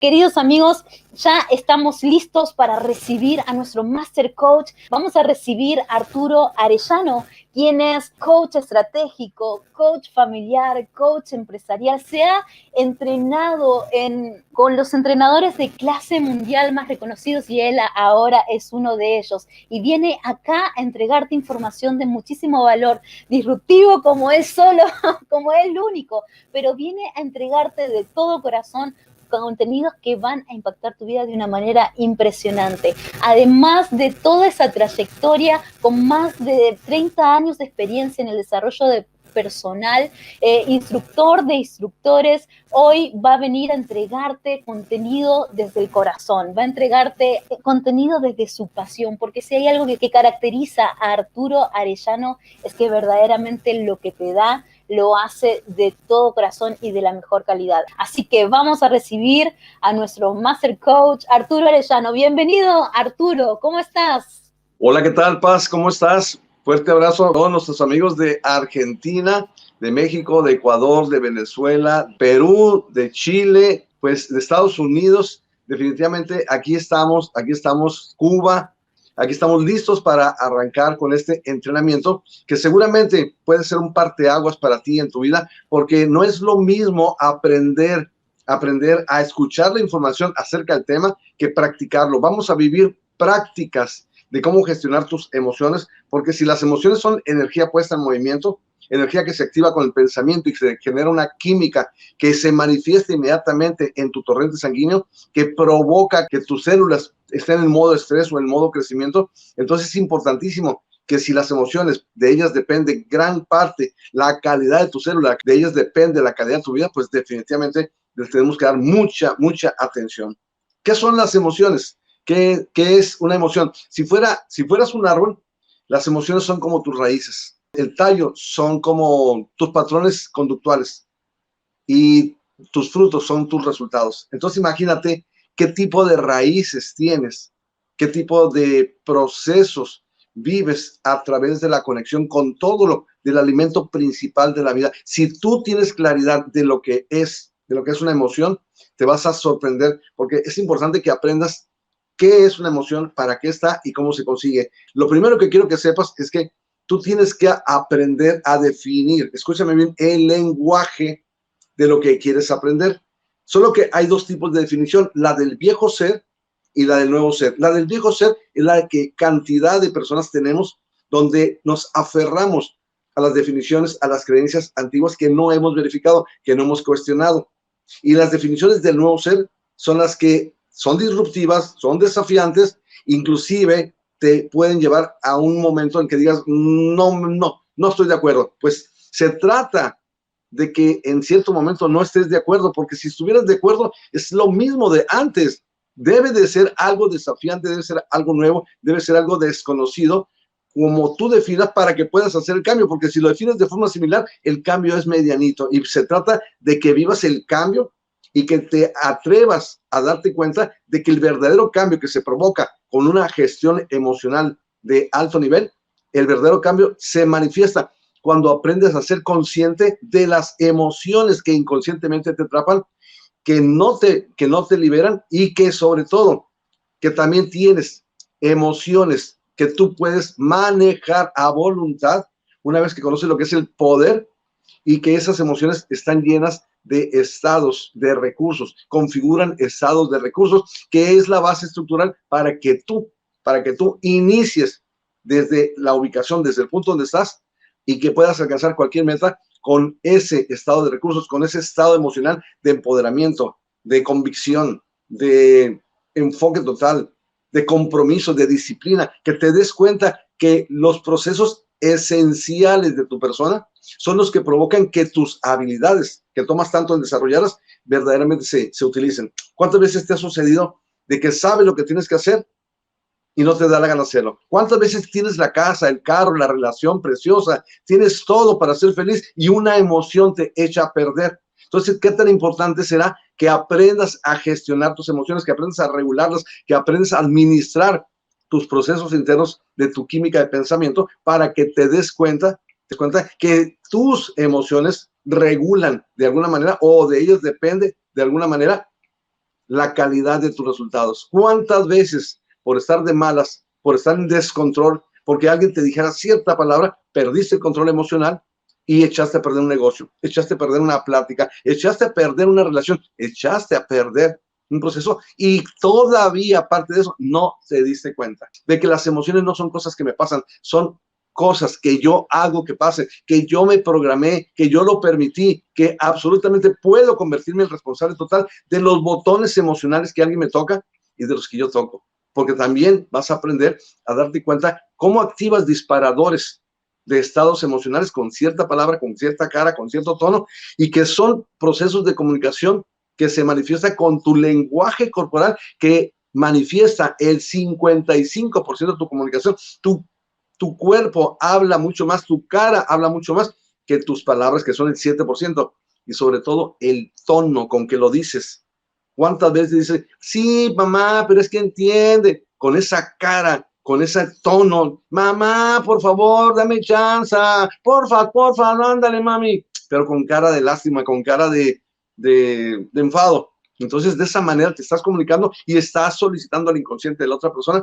Queridos amigos, ya estamos listos para recibir a nuestro Master Coach. Vamos a recibir a Arturo Arellano, quien es coach estratégico, coach familiar, coach empresarial. Se ha entrenado con los entrenadores de clase mundial más reconocidos y él ahora es uno de ellos. Y viene acá a entregarte información de muchísimo valor, disruptivo como él solo, como él único, pero viene a entregarte de todo corazón contenidos que van a impactar tu vida de una manera impresionante. Además de toda esa trayectoria, con más de 30 años de experiencia en el desarrollo de personal, instructor de instructores, hoy va a venir a entregarte contenido desde el corazón, va a entregarte contenido desde su pasión, porque si hay algo que caracteriza a Arturo Arellano es que verdaderamente lo que te da lo hace de todo corazón y de la mejor calidad. Así que vamos a recibir a nuestro Master Coach, Arturo Arellano. Bienvenido, Arturo, ¿cómo estás? Hola, ¿qué tal, Paz? ¿Cómo estás? Fuerte abrazo a todos nuestros amigos de Argentina, de México, de Ecuador, de Venezuela, Perú, de Chile, pues de Estados Unidos. Definitivamente aquí estamos, Cuba. Aquí estamos listos para arrancar con este entrenamiento que seguramente puede ser un parteaguas para ti en tu vida, porque no es lo mismo aprender a escuchar la información acerca del tema que practicarlo. Vamos a vivir prácticas de cómo gestionar tus emociones, porque si las emociones son energía puesta en movimiento, energía que se activa con el pensamiento y se genera una química que se manifiesta inmediatamente en tu torrente sanguíneo, que provoca que tus células estén en modo estrés o en modo crecimiento. Entonces es importantísimo que si las emociones, de ellas depende gran parte la calidad de tu célula, de ellas depende la calidad de tu vida, pues definitivamente les tenemos que dar mucha atención. ¿Qué son las emociones? ¿Qué es una emoción? Si fueras un árbol, las emociones son como tus raíces. El tallo son como tus patrones conductuales y tus frutos son tus resultados. Entonces imagínate qué tipo de raíces tienes, qué tipo de procesos vives a través de la conexión con todo lo del alimento principal de la vida. Si tú tienes claridad de lo que es una emoción, te vas a sorprender, porque es importante que aprendas qué es una emoción, para qué está y cómo se consigue. Lo primero que quiero que sepas es que tú tienes que aprender a definir, escúchame bien, el lenguaje de lo que quieres aprender. Solo que hay dos tipos de definición, la del viejo ser y la del nuevo ser. La del viejo ser es la que cantidad de personas tenemos, donde nos aferramos a las definiciones, a las creencias antiguas que no hemos verificado, que no hemos cuestionado. Y las definiciones del nuevo ser son las que son disruptivas, son desafiantes, inclusive te pueden llevar a un momento en que digas, no estoy de acuerdo. Pues se trata de que en cierto momento no estés de acuerdo, porque si estuvieras de acuerdo es lo mismo de antes. Debe de ser algo desafiante, debe ser algo nuevo, debe ser algo desconocido, como tú definas, para que puedas hacer el cambio, porque si lo defines de forma similar, el cambio es medianito y se trata de que vivas el cambio y que te atrevas a darte cuenta de que el verdadero cambio que se provoca con una gestión emocional de alto nivel, el verdadero cambio se manifiesta cuando aprendes a ser consciente de las emociones que inconscientemente te atrapan, que no te liberan, y que sobre todo, que también tienes emociones que tú puedes manejar a voluntad una vez que conoces lo que es el poder, y que esas emociones están llenas de estados de recursos, configuran estados de recursos, que es la base estructural para que tú inicies desde la ubicación, desde el punto donde estás, y que puedas alcanzar cualquier meta con ese estado de recursos, con ese estado emocional de empoderamiento, de convicción, de enfoque total, de compromiso, de disciplina, que te des cuenta que los procesos esenciales de tu persona son los que provocan que tus habilidades, que tomas tanto en desarrollarlas, verdaderamente se utilicen. ¿Cuántas veces te ha sucedido de que sabes lo que tienes que hacer y no te da la gana hacerlo? ¿Cuántas veces tienes la casa, el carro, la relación preciosa, tienes todo para ser feliz y una emoción te echa a perder? Entonces, ¿qué tan importante será que aprendas a gestionar tus emociones, que aprendas a regularlas, que aprendas a administrar tus procesos internos de tu química de pensamiento, para que te des cuenta que tus emociones regulan de alguna manera, o de ellas depende de alguna manera la calidad de tus resultados. ¿Cuántas veces por estar de malas, por estar en descontrol, porque alguien te dijera cierta palabra, perdiste el control emocional y echaste a perder un negocio, echaste a perder una plática, echaste a perder una relación, echaste a perder un proceso y todavía, aparte de eso, no te diste cuenta de que las emociones no son cosas que me pasan, son cosas que yo hago que pasen, que yo me programé, que yo lo permití, que absolutamente puedo convertirme en el responsable total de los botones emocionales que alguien me toca y de los que yo toco. Porque también vas a aprender a darte cuenta cómo activas disparadores de estados emocionales con cierta palabra, con cierta cara, con cierto tono, y que son procesos de comunicación que se manifiesta con tu lenguaje corporal, que manifiesta el 55% de tu comunicación. Tu cuerpo habla mucho más, tu cara habla mucho más que tus palabras, que son el 7%, y sobre todo el tono con que lo dices. ¿Cuántas veces dices, sí, mamá, pero es que entiende? Con esa cara, con ese tono, mamá, por favor, dame chance, porfa, no, ándale, mami, pero con cara de lástima, con cara de enfado. Entonces, de esa manera te estás comunicando y estás solicitando al inconsciente de la otra persona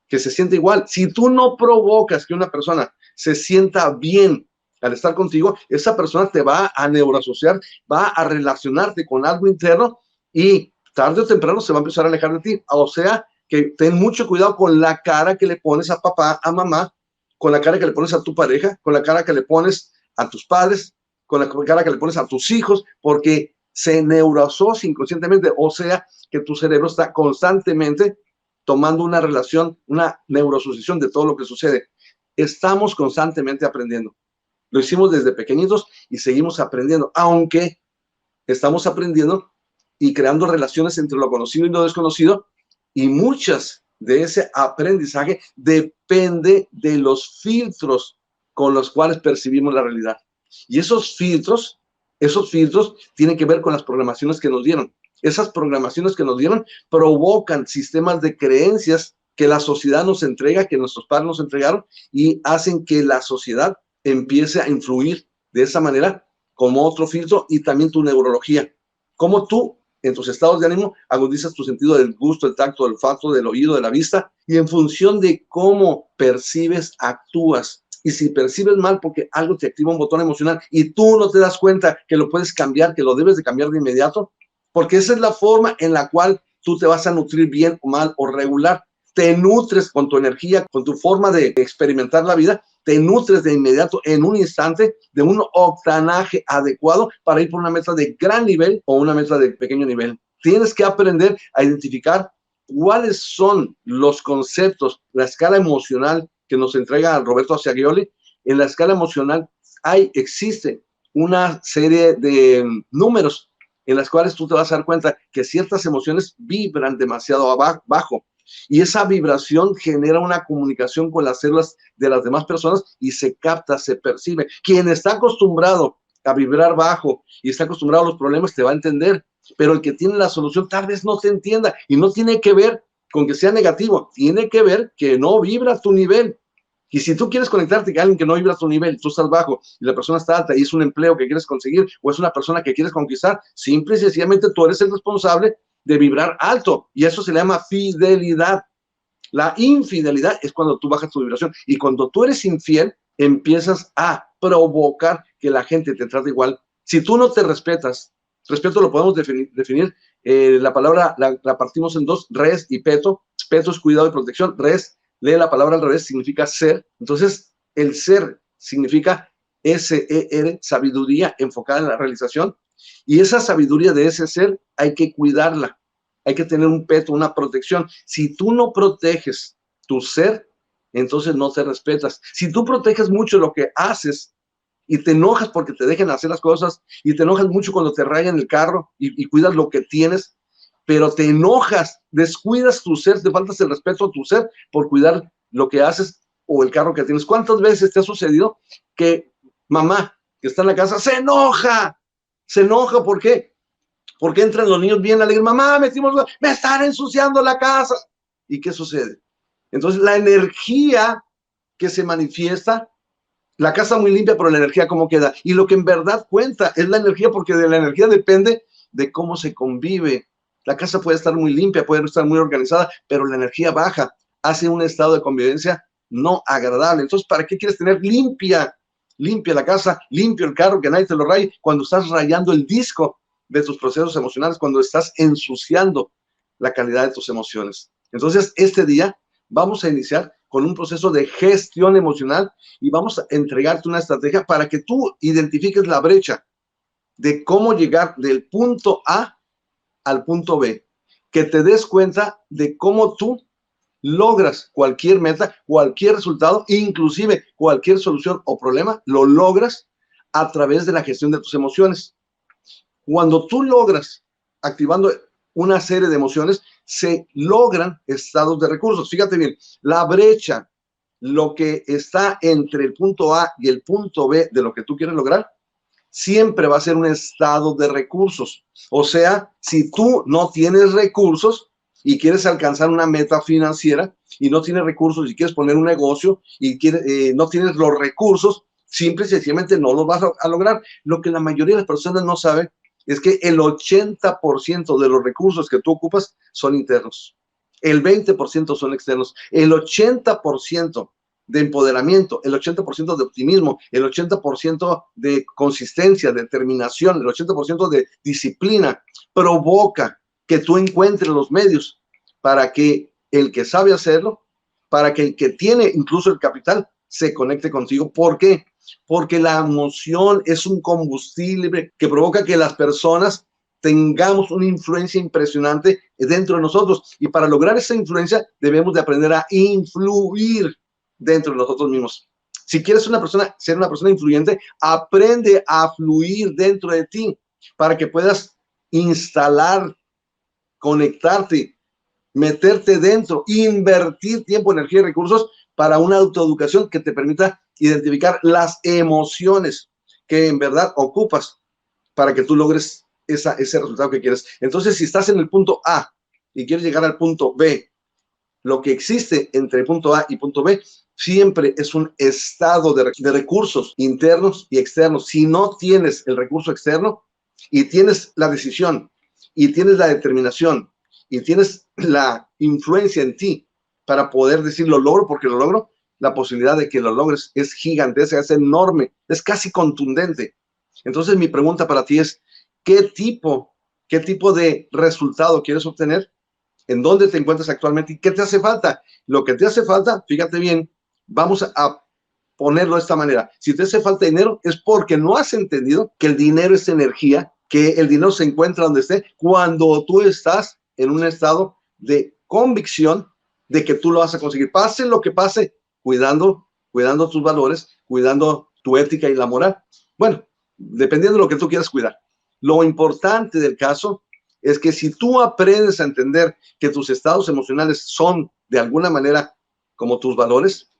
que se siente igual. Si tú no provocas que una persona se sienta bien al estar contigo, esa persona te va a neuroasociar, va a relacionarte con algo interno y tarde o temprano se va a empezar a alejar de ti. O sea, que ten mucho cuidado con la cara que le pones a papá, a mamá, con la cara que le pones a tu pareja, con la cara que le pones a tus padres, con la cara que le pones a tus hijos, porque se neuroasocia inconscientemente. O sea, que tu cerebro está constantemente tomando una relación, una neuroasociación de todo lo que sucede. Estamos constantemente aprendiendo. Lo hicimos desde pequeñitos y seguimos aprendiendo, aunque estamos aprendiendo y creando relaciones entre lo conocido y lo desconocido, y muchas de ese aprendizaje depende de los filtros con los cuales percibimos la realidad. Y esos filtros tienen que ver con las programaciones que nos dieron. Esas programaciones que nos dieron provocan sistemas de creencias que la sociedad nos entrega, que nuestros padres nos entregaron, y hacen que la sociedad empiece a influir de esa manera como otro filtro, y también tu neurología. Cómo tú, en tus estados de ánimo, agudizas tu sentido del gusto, el tacto, del olfato, del oído, de la vista, y en función de cómo percibes, actúas. Y si percibes mal porque algo te activa un botón emocional y tú no te das cuenta que lo puedes cambiar, que lo debes de cambiar de inmediato, porque esa es la forma en la cual tú te vas a nutrir bien o mal o regular. Te nutres con tu energía, con tu forma de experimentar la vida, te nutres de inmediato, en un instante, de un octanaje adecuado para ir por una meta de gran nivel o una meta de pequeño nivel. Tienes que aprender a identificar cuáles son los conceptos, la escala emocional que nos entrega Roberto Acciagioli. En la escala emocional existe una serie de números en las cuales tú te vas a dar cuenta que ciertas emociones vibran demasiado bajo, y esa vibración genera una comunicación con las células de las demás personas y se capta, se percibe. Quien está acostumbrado a vibrar bajo y está acostumbrado a los problemas te va a entender, pero el que tiene la solución tal vez no te entienda, y no tiene que ver con que sea negativo, tiene que ver que no vibra a tu nivel. Y si tú quieres conectarte con alguien que no vibra a tu nivel, tú estás bajo y la persona está alta y es un empleo que quieres conseguir o es una persona que quieres conquistar, simple y sencillamente tú eres el responsable de vibrar alto, y eso se le llama fidelidad. La infidelidad es cuando tú bajas tu vibración, y cuando tú eres infiel empiezas a provocar que la gente te trate igual. Si tú no te respetas, respeto lo podemos definir, la palabra la partimos en dos, res y peto. Peto es cuidado y protección, res, lee la palabra al revés, significa ser. Entonces el ser significa S-E-R, sabiduría enfocada en la realización, y esa sabiduría de ese ser hay que cuidarla, hay que tener un peto, una protección. Si tú no proteges tu ser, entonces no te respetas. Si tú proteges mucho lo que haces y te enojas porque te dejen hacer las cosas, y te enojas mucho cuando te rayan el carro y cuidas lo que tienes, pero te enojas, descuidas tu ser, te faltas el respeto a tu ser por cuidar lo que haces o el carro que tienes. ¿Cuántas veces te ha sucedido que mamá que está en la casa se enoja? Se enoja, ¿por qué? Porque entran los niños bien alegres, mamá, me están ensuciando la casa. ¿Y qué sucede? Entonces la energía que se manifiesta, la casa muy limpia, pero la energía cómo queda. Y lo que en verdad cuenta es la energía, porque de la energía depende de cómo se convive La casa puede estar muy limpia, puede estar muy organizada, pero la energía baja, hace un estado de convivencia no agradable. Entonces, ¿para qué quieres tener limpia la casa, limpio el carro, que nadie te lo raye, cuando estás rayando el disco de tus procesos emocionales, cuando estás ensuciando la calidad de tus emociones? Entonces, este día vamos a iniciar con un proceso de gestión emocional y vamos a entregarte una estrategia para que tú identifiques la brecha de cómo llegar del punto A al punto B, que te des cuenta de cómo tú logras cualquier meta, cualquier resultado, inclusive cualquier solución o problema, lo logras a través de la gestión de tus emociones. Cuando tú logras, activando una serie de emociones, se logran estados de recursos. Fíjate bien, la brecha, lo que está entre el punto A y el punto B de lo que tú quieres lograr, siempre va a ser un estado de recursos. O sea, si tú no tienes recursos y quieres alcanzar una meta financiera y no tienes recursos y quieres poner un negocio y no tienes los recursos, simple y sencillamente no los vas a lograr. Lo que la mayoría de las personas no saben es que el 80% de los recursos que tú ocupas son internos. El 20% son externos. El 80% de empoderamiento, el 80% de optimismo, el 80% de consistencia, de determinación, el 80% de disciplina, provoca que tú encuentres los medios para que el que sabe hacerlo, para que el que tiene incluso el capital, se conecte contigo. ¿Por qué? Porque la emoción es un combustible que provoca que las personas tengamos una influencia impresionante dentro de nosotros. Y para lograr esa influencia debemos de aprender a influir dentro de nosotros mismos. Si quieres ser una persona influyente, aprende a fluir dentro de ti para que puedas instalar, conectarte, meterte dentro, invertir tiempo, energía y recursos para una autoeducación que te permita identificar las emociones que en verdad ocupas para que tú logres ese resultado que quieres. Entonces, si estás en el punto A y quieres llegar al punto B, lo que existe entre punto A y punto B siempre es un estado de recursos internos y externos. Si no tienes el recurso externo y tienes la decisión y tienes la determinación y tienes la influencia en ti para poder decir lo logro porque lo logro, la posibilidad de que lo logres es gigantesca, es enorme, es casi contundente. Entonces mi pregunta para ti es, ¿qué tipo de resultado quieres obtener? ¿En dónde te encuentras actualmente y qué te hace falta? Lo que te hace falta, fíjate bien, vamos a ponerlo de esta manera. Si te hace falta dinero, es porque no has entendido que el dinero es energía, que el dinero se encuentra donde esté, cuando tú estás en un estado de convicción de que tú lo vas a conseguir. Pase lo que pase, cuidando tus valores, cuidando tu ética y la moral. Bueno, dependiendo de lo que tú quieras cuidar. Lo importante del caso es que si tú aprendes a entender que tus estados emocionales son de alguna manera como tus valores,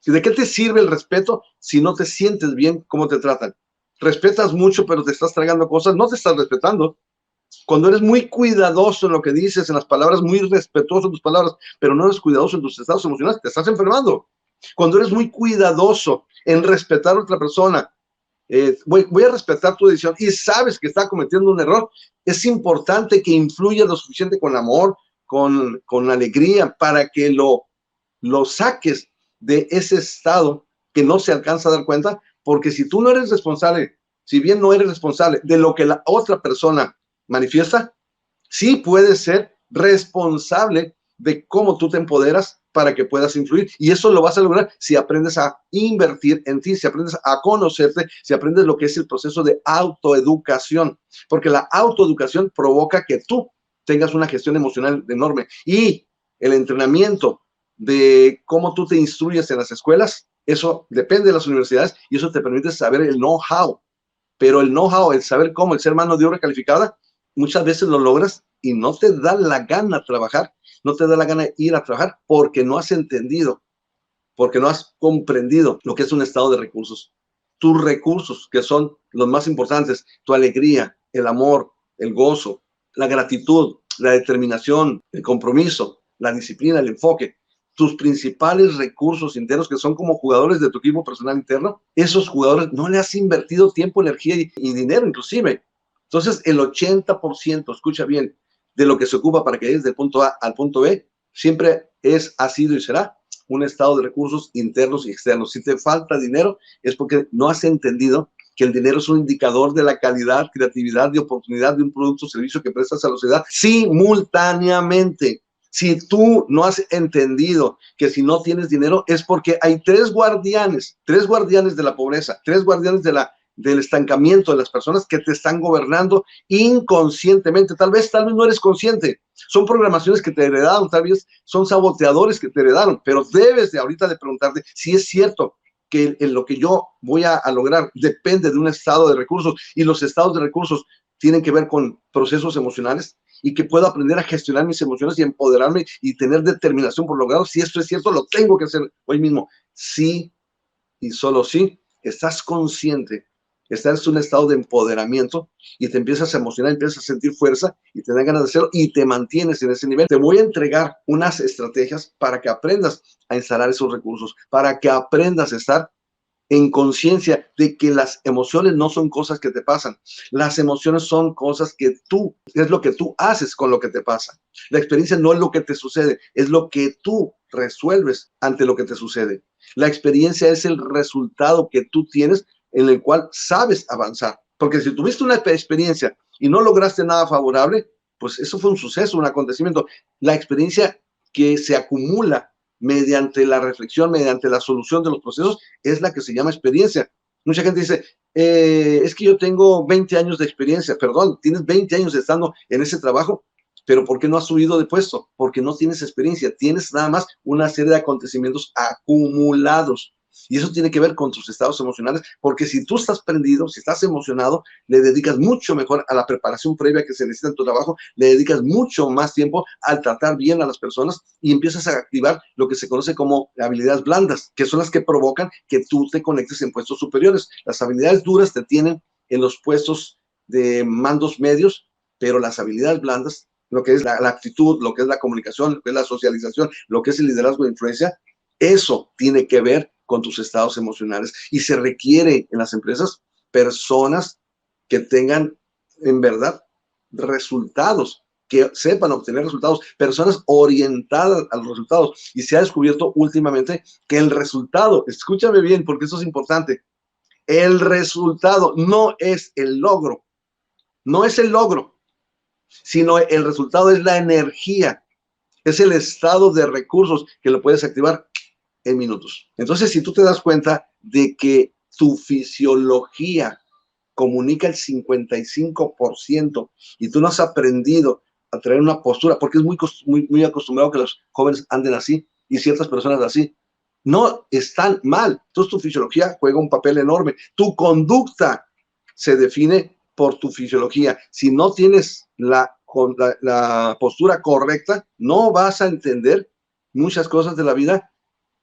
¿de qué te sirve el respeto si no te sientes bien cómo te tratan? Respetas mucho, pero te estás tragando cosas, no te estás respetando. Cuando eres muy cuidadoso en lo que dices, en las palabras, muy respetuoso en tus palabras, pero no eres cuidadoso en tus estados emocionales, te estás enfermando. Cuando eres muy cuidadoso en respetar a otra persona, voy a respetar tu decisión y sabes que está cometiendo un error, es importante que influya lo suficiente con amor, con alegría, para que lo saques de ese estado que no se alcanza a dar cuenta, porque si tú no eres responsable, si bien no eres responsable de lo que la otra persona manifiesta, sí puedes ser responsable de cómo tú te empoderas para que puedas influir. Y eso lo vas a lograr si aprendes a invertir en ti, si aprendes a conocerte, si aprendes lo que es el proceso de autoeducación. Porque la autoeducación provoca que tú tengas una gestión emocional enorme. Y el entrenamiento de cómo tú te instruyes en las escuelas, eso depende de las universidades y eso te permite saber el know-how. Pero el know-how, el saber cómo, el ser mano de obra calificada, muchas veces lo logras y no te da la gana trabajar, no te da la gana ir a trabajar porque no has entendido, porque no has comprendido lo que es un estado de recursos. Tus recursos, que son los más importantes, tu alegría, el amor, el gozo, la gratitud, la determinación, el compromiso, la disciplina, el enfoque. Tus principales recursos internos, que son como jugadores de tu equipo personal interno, esos jugadores no le has invertido tiempo, energía y dinero inclusive. Entonces, el 80%, escucha bien, de lo que se ocupa para que llegues del punto A al punto B, siempre ha sido y será un estado de recursos internos y externos. Si te falta dinero, es porque no has entendido que el dinero es un indicador de la calidad, creatividad y oportunidad de un producto o servicio que prestas a la sociedad simultáneamente. Si tú no has entendido que si no tienes dinero es porque hay tres guardianes de la pobreza, tres guardianes del estancamiento de las personas que te están gobernando inconscientemente. Tal vez no eres consciente. Son programaciones que te heredaron, tal vez son saboteadores que te heredaron, pero debes de ahorita de preguntarte si es cierto que en lo que yo voy a lograr depende de un estado de recursos, y los estados de recursos tienen que ver con procesos emocionales, y que puedo aprender a gestionar mis emociones y empoderarme y tener determinación por lograrlo. Si esto es cierto, lo tengo que hacer hoy mismo. Sí, y solo si estás consciente, estás en un estado de empoderamiento y te empiezas a emocionar, empiezas a sentir fuerza y te dan ganas de hacerlo y te mantienes en ese nivel. Te voy a entregar unas estrategias para que aprendas a instalar esos recursos, para que aprendas a estar en conciencia de que las emociones no son cosas que te pasan. Las emociones son cosas que es lo que tú haces con lo que te pasa. La experiencia no es lo que te sucede, es lo que tú resuelves ante lo que te sucede. La experiencia es el resultado que tú tienes en el cual sabes avanzar. Porque si tuviste una experiencia y no lograste nada favorable, pues eso fue un suceso, un acontecimiento. La experiencia que se acumula mediante la reflexión, mediante la solución de los procesos, es la que se llama experiencia. Mucha gente dice, es que yo tengo 20 años de experiencia. Perdón, tienes 20 años estando en ese trabajo, pero ¿por qué no has subido de puesto? Porque no tienes experiencia, tienes nada más una serie de acontecimientos acumulados. Y eso tiene que ver con tus estados emocionales, porque si tú estás prendido, si estás emocionado, le dedicas mucho mejor a la preparación previa que se necesita en tu trabajo, le dedicas mucho más tiempo al tratar bien a las personas y empiezas a activar lo que se conoce como habilidades blandas, que son las que provocan que tú te conectes en puestos superiores. Las habilidades duras te tienen en los puestos de mandos medios, pero las habilidades blandas, lo que es la actitud, lo que es la comunicación, lo que es la socialización, lo que es el liderazgo de influencia, eso tiene que ver con tus estados emocionales, y se requiere en las empresas personas que tengan en verdad resultados, que sepan obtener resultados, personas orientadas a los resultados. Y se ha descubierto últimamente que el resultado, escúchame bien porque eso es importante, el resultado no es el logro, sino el resultado es la energía, es el estado de recursos que lo puedes activar en minutos. Entonces, si tú te das cuenta de que tu fisiología comunica el 55% y tú no has aprendido a traer una postura, porque es muy acostumbrado que los jóvenes anden así y ciertas personas así, no están mal. Entonces tu fisiología juega un papel enorme. Tu conducta se define por tu fisiología. Si no tienes la postura correcta, no vas a entender muchas cosas de la vida,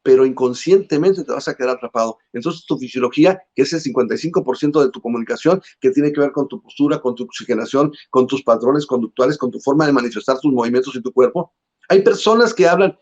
pero inconscientemente te vas a quedar atrapado. Entonces tu fisiología, que es el 55% de tu comunicación, que tiene que ver con tu postura, con tu oxigenación, con tus patrones conductuales, con tu forma de manifestar tus movimientos y tu cuerpo. Hay personas que hablan,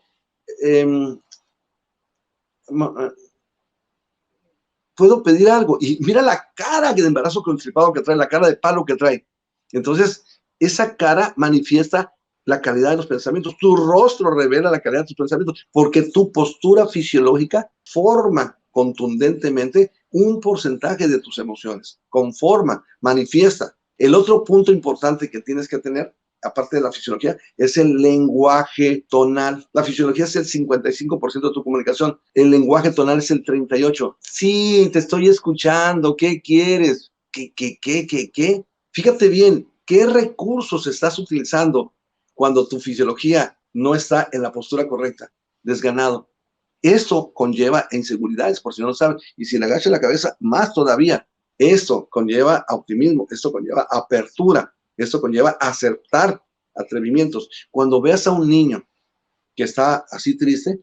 puedo pedir algo, y mira la cara de embarazo constipado que trae, la cara de palo que trae. Entonces, esa cara manifiesta la calidad de los pensamientos. Tu rostro revela la calidad de tus pensamientos, porque tu postura fisiológica forma contundentemente un porcentaje de tus emociones, conforma, manifiesta. El otro punto importante que tienes que tener, aparte de la fisiología, es el lenguaje tonal. La fisiología es el 55% de tu comunicación, el lenguaje tonal es el 38%. Sí, te estoy escuchando, ¿qué quieres? ¿Qué? Fíjate bien, ¿qué recursos estás utilizando cuando tu fisiología no está en la postura correcta? Desganado. Eso conlleva inseguridades, por si no lo saben, y si le agachas la cabeza, más todavía. Esto conlleva optimismo, esto conlleva apertura, esto conlleva aceptar atrevimientos. Cuando veas a un niño que está así triste,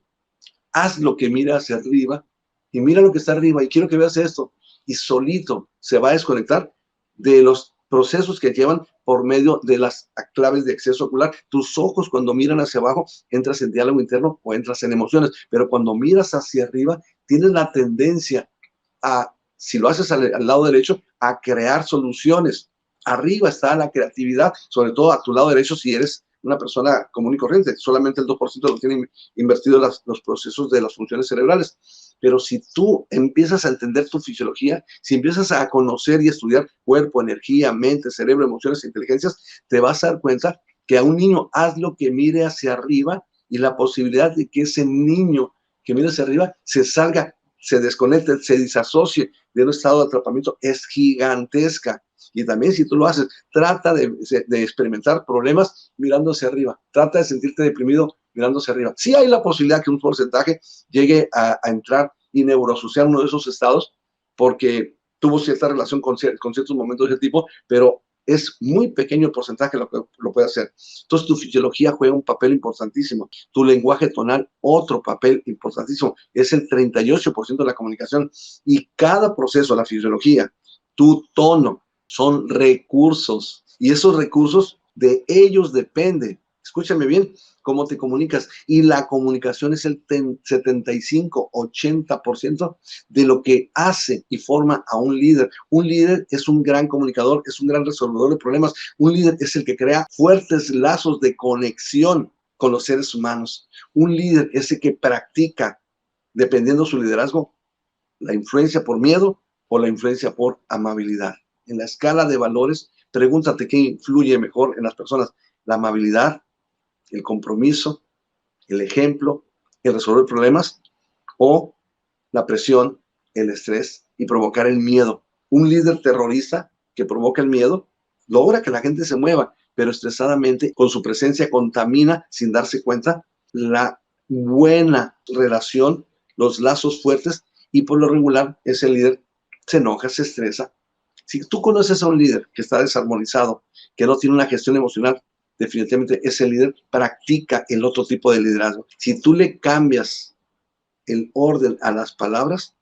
haz lo que mira hacia arriba y mira lo que está arriba, y quiero que veas esto, y solito se va a desconectar de los procesos que llevan por medio de las claves de acceso ocular. Tus ojos, cuando miran hacia abajo, entras en diálogo interno o entras en emociones, pero cuando miras hacia arriba, tienes la tendencia a, si lo haces al lado derecho, a crear soluciones, arriba está la creatividad, sobre todo a tu lado derecho si eres una persona común y corriente. Solamente el 2% lo tiene invertido los procesos de las funciones cerebrales. Pero si tú empiezas a entender tu fisiología, si empiezas a conocer y estudiar cuerpo, energía, mente, cerebro, emociones e inteligencias, te vas a dar cuenta que a un niño hazlo que mire hacia arriba y la posibilidad de que ese niño que mire hacia arriba se salga, se desconecte, se disasocie de un estado de atrapamiento es gigantesca. Y también si tú lo haces, trata de experimentar problemas mirando hacia arriba, trata de sentirte deprimido mirando hacia arriba. Sí hay la posibilidad que un porcentaje llegue a entrar y neuroasociar uno de esos estados porque tuvo cierta relación con ciertos momentos de ese tipo, pero es muy pequeño el porcentaje lo que lo puede hacer. Entonces tu fisiología juega un papel importantísimo, tu lenguaje tonal otro papel importantísimo, es el 38% de la comunicación y cada proceso, la fisiología, tu tono, son recursos y esos recursos de ellos depende. Escúchame bien cómo te comunicas y la comunicación es el 75-80% de lo que hace y forma a un líder. Un líder es un gran comunicador, es un gran resolvedor de problemas. Un líder es el que crea fuertes lazos de conexión con los seres humanos. Un líder es el que practica, dependiendo de su liderazgo, la influencia por miedo o la influencia por amabilidad. En la escala de valores, pregúntate qué influye mejor en las personas, la amabilidad, el compromiso, el ejemplo, el resolver problemas o la presión, el estrés y provocar el miedo. Un líder terrorista que provoca el miedo logra que la gente se mueva, pero estresadamente con su presencia contamina sin darse cuenta la buena relación, los lazos fuertes y por lo regular ese líder se enoja, se estresa. Si tú conoces a un líder que está desarmonizado, que no tiene una gestión emocional, definitivamente ese líder practica el otro tipo de liderazgo. Si tú le cambias el orden a las palabras,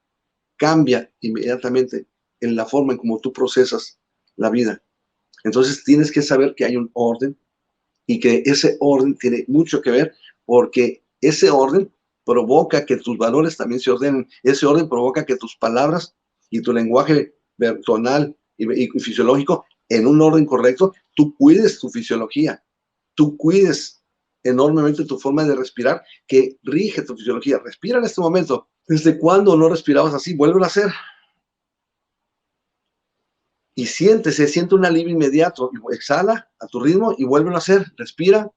cambia inmediatamente en la forma en cómo tú procesas la vida. Entonces tienes que saber que hay un orden y que ese orden tiene mucho que ver porque ese orden provoca que tus valores también se ordenen. Ese orden provoca que tus palabras y tu lenguaje tonal y fisiológico en un orden correcto, tú cuides tu fisiología, tú cuides enormemente tu forma de respirar que rige tu fisiología. Respira en este momento. ¿Desde cuándo no respirabas así? Vuélvelo a hacer. Y siente un alivio inmediato. Exhala a tu ritmo y vuélvelo a hacer. Respira.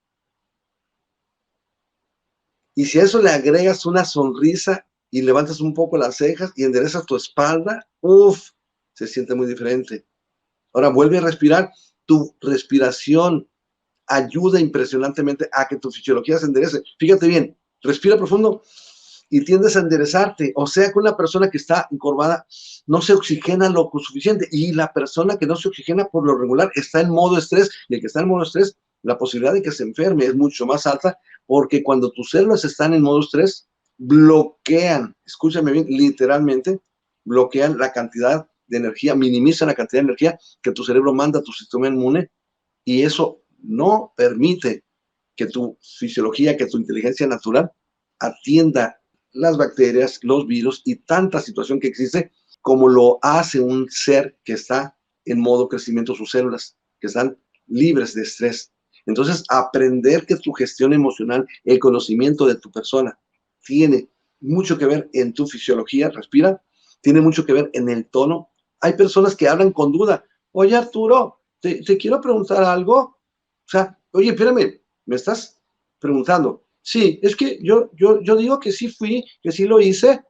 Y si a eso le agregas una sonrisa y levantas un poco las cejas y enderezas tu espalda, uff, se siente muy diferente. Ahora vuelve a respirar. Tu respiración ayuda impresionantemente a que tu fisiología se enderece. Fíjate bien, respira profundo y tiendes a enderezarte. O sea que una persona que está encorvada no se oxigena lo suficiente y la persona que no se oxigena por lo regular está en modo estrés y el que está en modo estrés, la posibilidad de que se enferme es mucho más alta porque cuando tus células están en modo estrés, bloquean, escúchame bien, literalmente, bloquean la cantidad de energía, minimizan la cantidad de energía que tu cerebro manda a tu sistema inmune y eso no permite que tu fisiología, que tu inteligencia natural atienda las bacterias, los virus y tanta situación que existe como lo hace un ser que está en modo crecimiento, sus células, que están libres de estrés. Entonces, aprender que tu gestión emocional, el conocimiento de tu persona, tiene mucho que ver en tu fisiología, respira, tiene mucho que ver en el tono. Hay personas que hablan con duda. Oye, Arturo, te quiero preguntar algo. O sea, oye, espérame, me estás preguntando. Sí, es que yo digo que sí fui, que sí lo hice.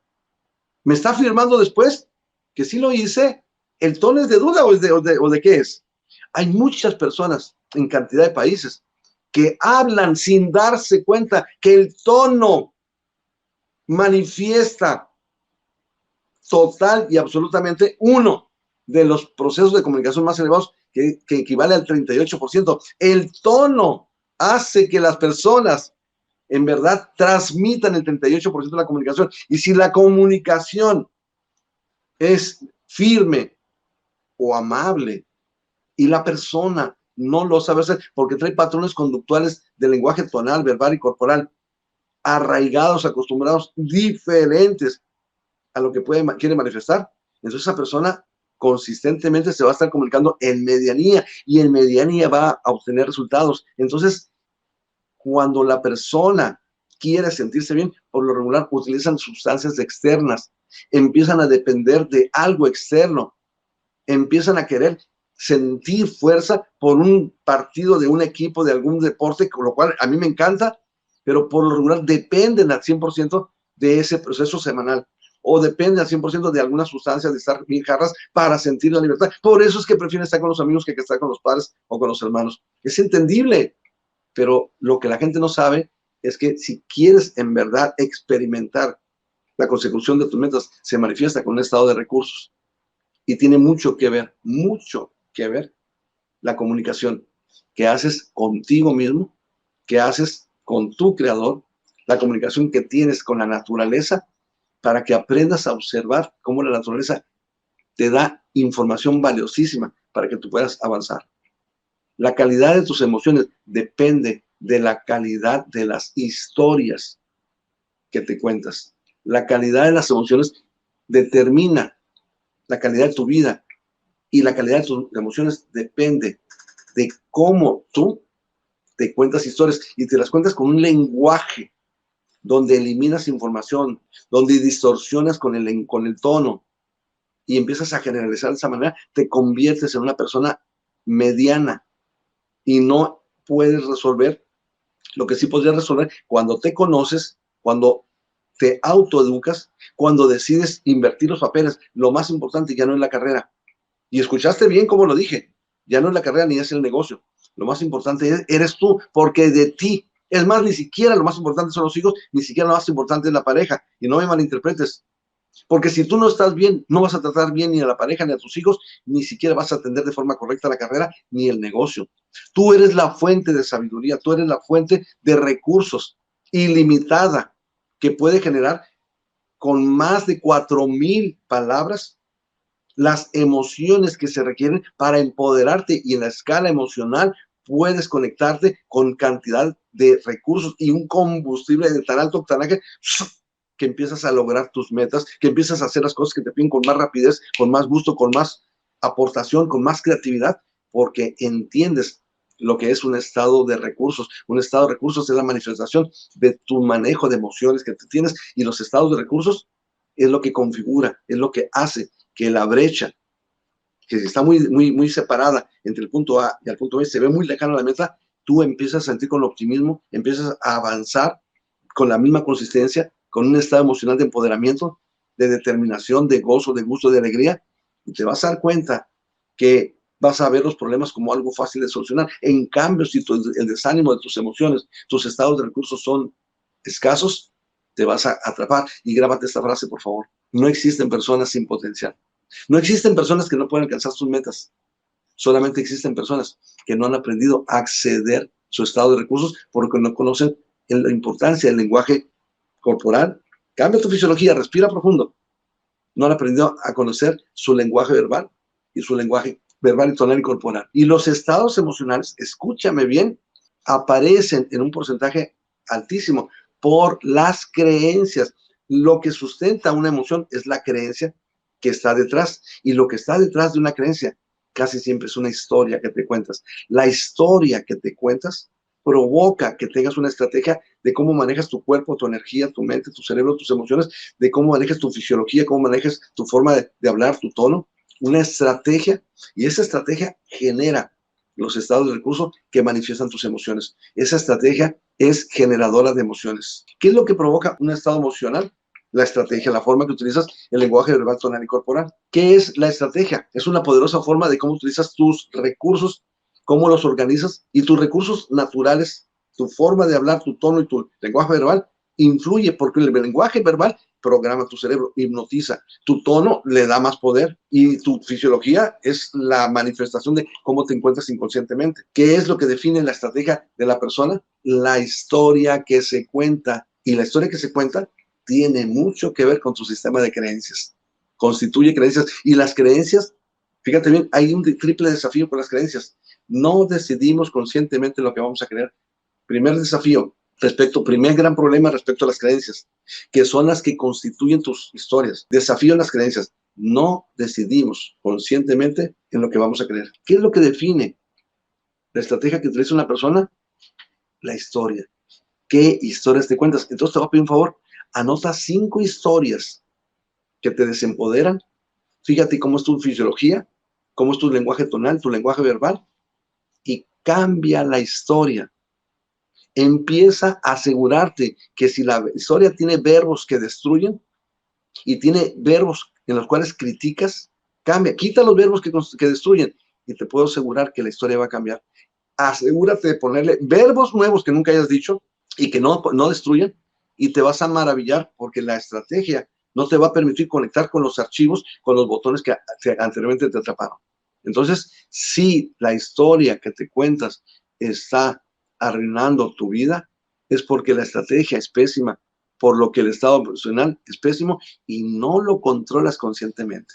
¿Me está afirmando después que sí lo hice? ¿El tono es de duda o de qué es? Hay muchas personas en cantidad de países que hablan sin darse cuenta que el tono manifiesta total y absolutamente uno de los procesos de comunicación más elevados que equivale al 38%. El tono hace que las personas en verdad transmitan el 38% de la comunicación. Y si la comunicación es firme o amable y la persona no lo sabe hacer porque trae patrones conductuales de lenguaje tonal, verbal y corporal arraigados, acostumbrados, diferentes a lo que quiere manifestar, entonces esa persona consistentemente se va a estar comunicando en medianía y en medianía va a obtener resultados. Entonces, cuando la persona quiere sentirse bien, por lo regular utilizan sustancias externas, empiezan a depender de algo externo, empiezan a querer sentir fuerza por un partido de un equipo, de algún deporte, con lo cual a mí me encanta, pero por lo regular dependen al 100% de ese proceso semanal, o dependen al 100% de alguna sustancia, de estar bien jarras para sentir la libertad. Por eso es que prefieren estar con los amigos que estar con los padres o con los hermanos. Es entendible, pero lo que la gente no sabe es que si quieres en verdad experimentar la consecución de tus metas, se manifiesta con un estado de recursos. Y tiene mucho que ver la comunicación que haces contigo mismo, que haces con tu creador, la comunicación que tienes con la naturaleza, para que aprendas a observar cómo la naturaleza te da información valiosísima para que tú puedas avanzar. La calidad de tus emociones depende de la calidad de las historias que te cuentas. La calidad de las emociones determina la calidad de tu vida, y la calidad de tus emociones depende de cómo tú te cuentas historias, y te las cuentas con un lenguaje donde eliminas información, donde distorsionas con el tono y empiezas a generalizar de esa manera. Te conviertes en una persona mediana y no puedes resolver lo que sí podrías resolver cuando te conoces, cuando te autoeducas, cuando decides invertir los papeles. Lo más importante ya no es la carrera. Y escuchaste bien como lo dije, ya no es la carrera ni es el negocio. Lo más importante eres tú, porque de ti, es más, ni siquiera lo más importante son los hijos, ni siquiera lo más importante es la pareja. Y no me malinterpretes, porque si tú no estás bien, no vas a tratar bien ni a la pareja, ni a tus hijos, ni siquiera vas a atender de forma correcta la carrera, ni el negocio. Tú eres la fuente de sabiduría, tú eres la fuente de recursos ilimitada, que puede generar con más de 4,000 palabras las emociones que se requieren para empoderarte, y en la escala emocional puedes conectarte con cantidad de recursos y un combustible de tan alto octanaje que empiezas a lograr tus metas, que empiezas a hacer las cosas que te piden con más rapidez, con más gusto, con más aportación, con más creatividad, porque entiendes lo que es un estado de recursos. Un estado de recursos es la manifestación de tu manejo de emociones que tú tienes, y los estados de recursos es lo que configura, es lo que hace que la brecha, que está muy separada entre el punto A y el punto B, se ve muy lejana a la meta. Tú empiezas a sentir con optimismo, empiezas a avanzar con la misma consistencia, con un estado emocional de empoderamiento, de determinación, de gozo, de gusto, de alegría, y te vas a dar cuenta que vas a ver los problemas como algo fácil de solucionar. En cambio, si el desánimo de tus emociones, tus estados de recursos son escasos, te vas a atrapar. Y grábate esta frase, por favor: no existen personas sin potencial. No existen personas que no pueden alcanzar sus metas. Solamente existen personas que no han aprendido a acceder a su estado de recursos, porque no conocen la importancia del lenguaje corporal. Cambia tu fisiología, respira profundo. No han aprendido a conocer su lenguaje verbal, y su lenguaje verbal y tonal y corporal. Y los estados emocionales, escúchame bien, aparecen en un porcentaje altísimo por las creencias. Lo que sustenta una emoción es la creencia que está detrás, y lo que está detrás de una creencia casi siempre es una historia que te cuentas. La historia que te cuentas provoca que tengas una estrategia de cómo manejas tu cuerpo, tu energía, tu mente, tu cerebro, tus emociones, de cómo manejas tu fisiología, cómo manejas tu forma de hablar, tu tono. Una estrategia, y esa estrategia genera los estados de recurso que manifiestan tus emociones. Esa estrategia es generadora de emociones. ¿Qué es lo que provoca un estado emocional? La estrategia, la forma que utilizas el lenguaje verbal, tonal y corporal. ¿Qué es la estrategia? Es una poderosa forma de cómo utilizas tus recursos, cómo los organizas, y tus recursos naturales, tu forma de hablar, tu tono y tu lenguaje verbal influye, porque el lenguaje verbal programa tu cerebro, hipnotiza. Tu tono le da más poder, y tu fisiología es la manifestación de cómo te encuentras inconscientemente. ¿Qué es lo que define la estrategia de la persona? La historia que se cuenta. Y la historia que se cuenta tiene mucho que ver con tu sistema de creencias. Constituye creencias, y las creencias, fíjate bien, hay un triple desafío con las creencias. No decidimos conscientemente lo que vamos a creer. Primer desafío, primer gran problema respecto a las creencias, que son las que constituyen tus historias. Desafío en las creencias. no decidimos conscientemente en lo que vamos a creer. ¿Qué es lo que define la estrategia que utiliza una persona? La historia. ¿Qué historias te cuentas? Entonces te voy a pedir un favor, anota 5 historias que te desempoderan. Fíjate cómo es tu fisiología, cómo es tu lenguaje tonal, tu lenguaje verbal, y cambia la historia. Empieza a asegurarte que si la historia tiene verbos que destruyen y tiene verbos en los cuales criticas, cambia, quita los verbos que destruyen y te puedo asegurar que la historia va a cambiar. Asegúrate de ponerle verbos nuevos que nunca hayas dicho y que no destruyan, y te vas a maravillar porque la estrategia no te va a permitir conectar con los archivos, con los botones que anteriormente te atraparon. Entonces, si la historia que te cuentas está arruinando tu vida, es porque la estrategia es pésima, por lo que el estado emocional es pésimo y no lo controlas conscientemente.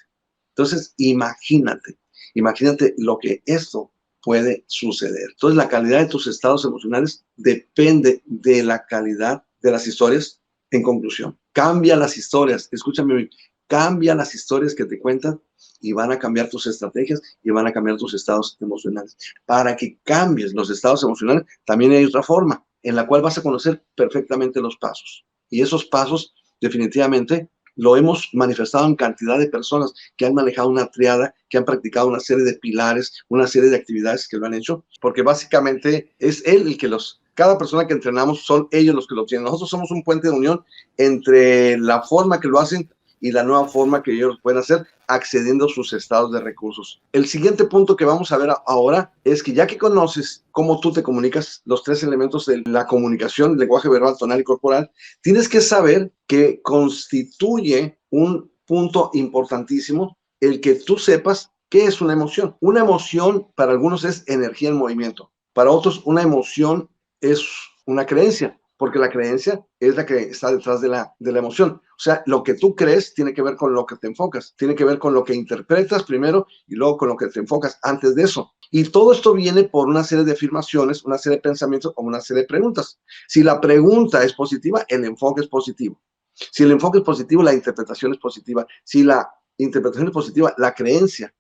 Entonces, imagínate lo que esto puede suceder. Entonces, la calidad de tus estados emocionales depende de la calidad de las historias. En conclusión, cambia las historias, escúchame bien, cambia las historias que te cuentan y van a cambiar tus estrategias y van a cambiar tus estados emocionales. Para que cambies los estados emocionales, también hay otra forma en la cual vas a conocer perfectamente los pasos. Y esos pasos, definitivamente, lo hemos manifestado en cantidad de personas que han manejado una triada, que han practicado una serie de pilares, una serie de actividades que lo han hecho, porque básicamente es él el que cada persona que entrenamos son ellos los que lo tienen. Nosotros somos un puente de unión entre la forma que lo hacen y la nueva forma que ellos pueden hacer, accediendo a sus estados de recursos. El siguiente punto que vamos a ver ahora es que ya que conoces cómo tú te comunicas, los 3 elementos de la comunicación, lenguaje verbal, tonal y corporal, tienes que saber que constituye un punto importantísimo el que tú sepas qué es una emoción. Una emoción para algunos es energía en movimiento, para otros una emoción es una creencia, porque la creencia es la que está detrás de la emoción. O sea, lo que tú crees tiene que ver con lo que te enfocas, tiene que ver con lo que interpretas primero y luego con lo que te enfocas antes de eso. Y todo esto viene por una serie de afirmaciones, una serie de pensamientos o una serie de preguntas. Si la pregunta es positiva, el enfoque es positivo. Si el enfoque es positivo, la interpretación es positiva. Si la interpretación es positiva, la creencia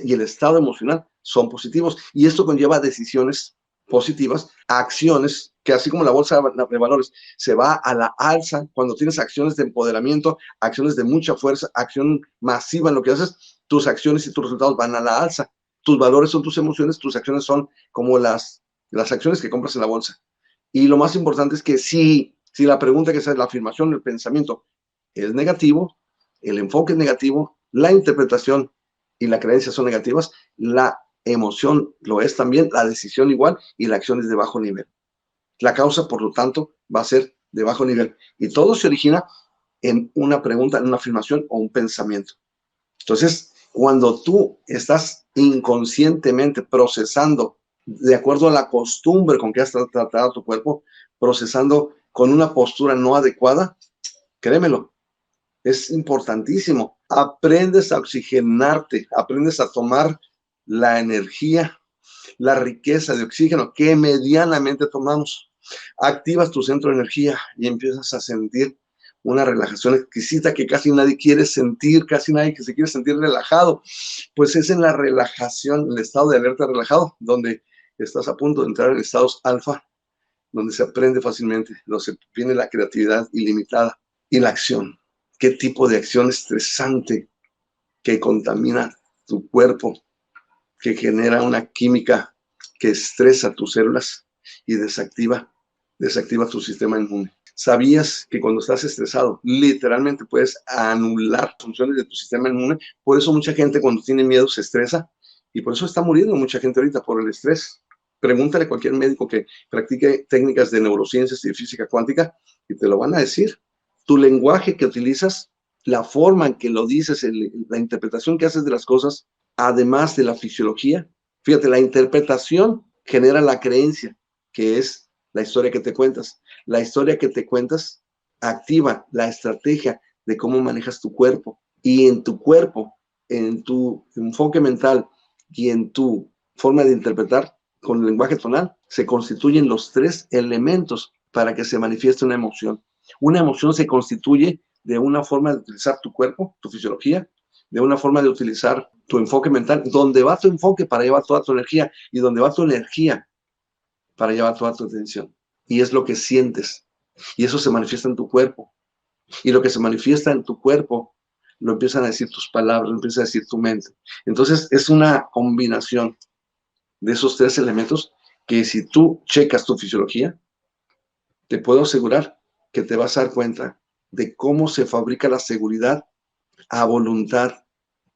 y el estado emocional son positivos. Y esto conlleva decisiones positivas, acciones que así como la bolsa de valores se va a la alza cuando tienes acciones de empoderamiento, acciones de mucha fuerza, acción masiva en lo que haces, tus acciones y tus resultados van a la alza. Tus valores son tus emociones, tus acciones son como las acciones que compras en la bolsa. Y lo más importante es que si la pregunta que es la afirmación, el pensamiento es negativo, el enfoque es negativo, la interpretación y la creencia son negativas, la emoción lo es también, la decisión igual y la acción es de bajo nivel. La causa, por lo tanto, va a ser de bajo nivel. Y todo se origina en una pregunta, en una afirmación o un pensamiento. Entonces, cuando tú estás inconscientemente procesando, de acuerdo a la costumbre con que has tratado tu cuerpo, procesando con una postura no adecuada, créemelo, es importantísimo. Aprendes a oxigenarte, aprendes a tomar la energía, la riqueza de oxígeno que medianamente tomamos. Activas tu centro de energía y empiezas a sentir una relajación exquisita que casi nadie quiere sentir, casi nadie que se quiere sentir relajado. Pues es en la relajación, el estado de alerta relajado, donde estás a punto de entrar en estados alfa, donde se aprende fácilmente, donde viene la creatividad ilimitada y la acción. ¿Qué tipo de acción estresante que contamina tu cuerpo, que genera una química que estresa tus células y desactiva tu sistema inmune? ¿Sabías que cuando estás estresado, literalmente puedes anular funciones de tu sistema inmune? Por eso mucha gente cuando tiene miedo se estresa y por eso está muriendo mucha gente ahorita por el estrés. Pregúntale a cualquier médico que practique técnicas de neurociencias y física cuántica y te lo van a decir. Tu lenguaje que utilizas, la forma en que lo dices, la interpretación que haces de las cosas, además de la fisiología. Fíjate, la interpretación genera la creencia, que es la historia que te cuentas. La historia que te cuentas activa la estrategia de cómo manejas tu cuerpo. Y en tu cuerpo, en tu enfoque mental y en tu forma de interpretar con el lenguaje tonal, se constituyen los 3 elementos para que se manifieste una emoción. Una emoción se constituye de una forma de utilizar tu cuerpo, tu fisiología, de una forma de utilizar tu enfoque mental, donde va tu enfoque para llevar toda tu energía y donde va tu energía para llevar toda tu atención. Y es lo que sientes. Y eso se manifiesta en tu cuerpo. Y lo que se manifiesta en tu cuerpo lo empiezan a decir tus palabras, lo empieza a decir tu mente. Entonces es una combinación de esos tres elementos que si tú checas tu fisiología, te puedo asegurar que te vas a dar cuenta de cómo se fabrica la seguridad a voluntad.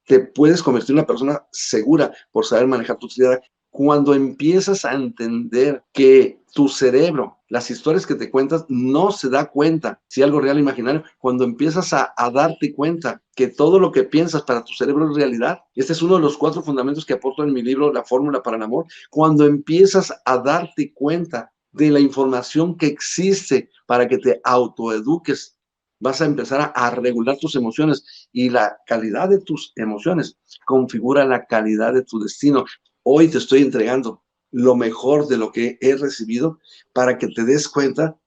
Te puedes convertir en una persona segura por saber manejar tu vida. Cuando empiezas a entender que tu cerebro, las historias que te cuentas, no se da cuenta si algo real o imaginario, cuando empiezas a darte cuenta que todo lo que piensas para tu cerebro es realidad. Este es uno de los 4 fundamentos que aporto en mi libro, La Fórmula para el Amor. Cuando empiezas a darte cuenta de la información que existe para que te autoeduques, vas a empezar a regular tus emociones y la calidad de tus emociones configura la calidad de tu destino. Hoy te estoy entregando lo mejor de lo que he recibido para que te des cuenta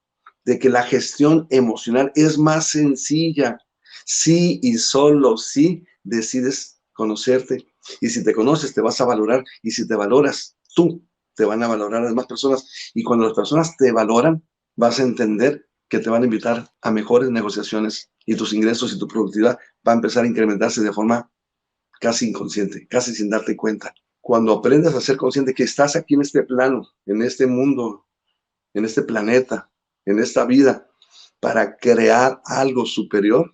de que la gestión emocional es más sencilla. Sí y solo sí decides conocerte. Y si te conoces, te vas a valorar. Y si te valoras, tú te van a valorar las demás personas. Y cuando las personas te valoran, vas a entender que te van a invitar a mejores negociaciones y tus ingresos y tu productividad va a empezar a incrementarse de forma casi inconsciente, casi sin darte cuenta. Cuando aprendas a ser consciente que estás aquí en este plano, en este mundo, en este planeta, en esta vida, para crear algo superior,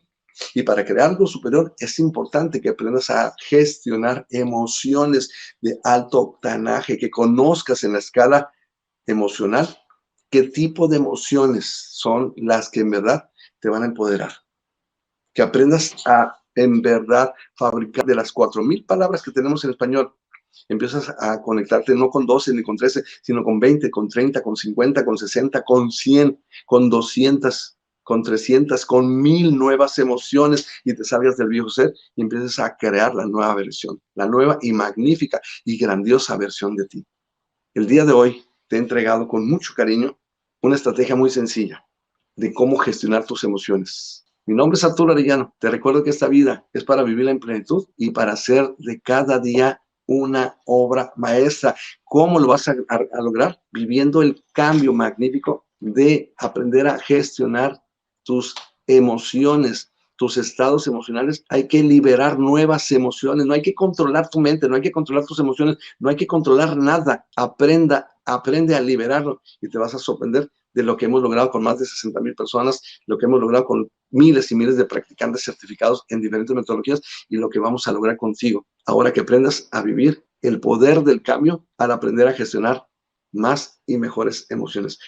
y para crear algo superior es importante que aprendas a gestionar emociones de alto octanaje, que conozcas en la escala emocional qué tipo de emociones son las que en verdad te van a empoderar. Que aprendas a, en verdad, fabricar de las 4,000 palabras que tenemos en español. Empiezas a conectarte no con 12 ni con 13, sino con 20, con 30, con 50, con 60, con 100, con 200, con 300, con 1000 nuevas emociones y te salgas del viejo ser y empiezas a crear la nueva versión, la nueva y magnífica y grandiosa versión de ti. El día de hoy te he entregado con mucho cariño una estrategia muy sencilla de cómo gestionar tus emociones. Mi nombre es Arturo Arellano. Te recuerdo que esta vida es para vivirla en plenitud y para hacer de cada día una obra maestra. ¿Cómo lo vas a lograr? Viviendo el cambio magnífico de aprender a gestionar tus emociones, tus estados emocionales. Hay que liberar nuevas emociones. No hay que controlar tu mente, no hay que controlar tus emociones, no hay que controlar nada. Aprende a liberarlo y te vas a sorprender de lo que hemos logrado con más de 60,000 personas, lo que hemos logrado con miles y miles de practicantes certificados en diferentes metodologías y lo que vamos a lograr contigo. Ahora que aprendas a vivir el poder del cambio al aprender a gestionar más y mejores emociones.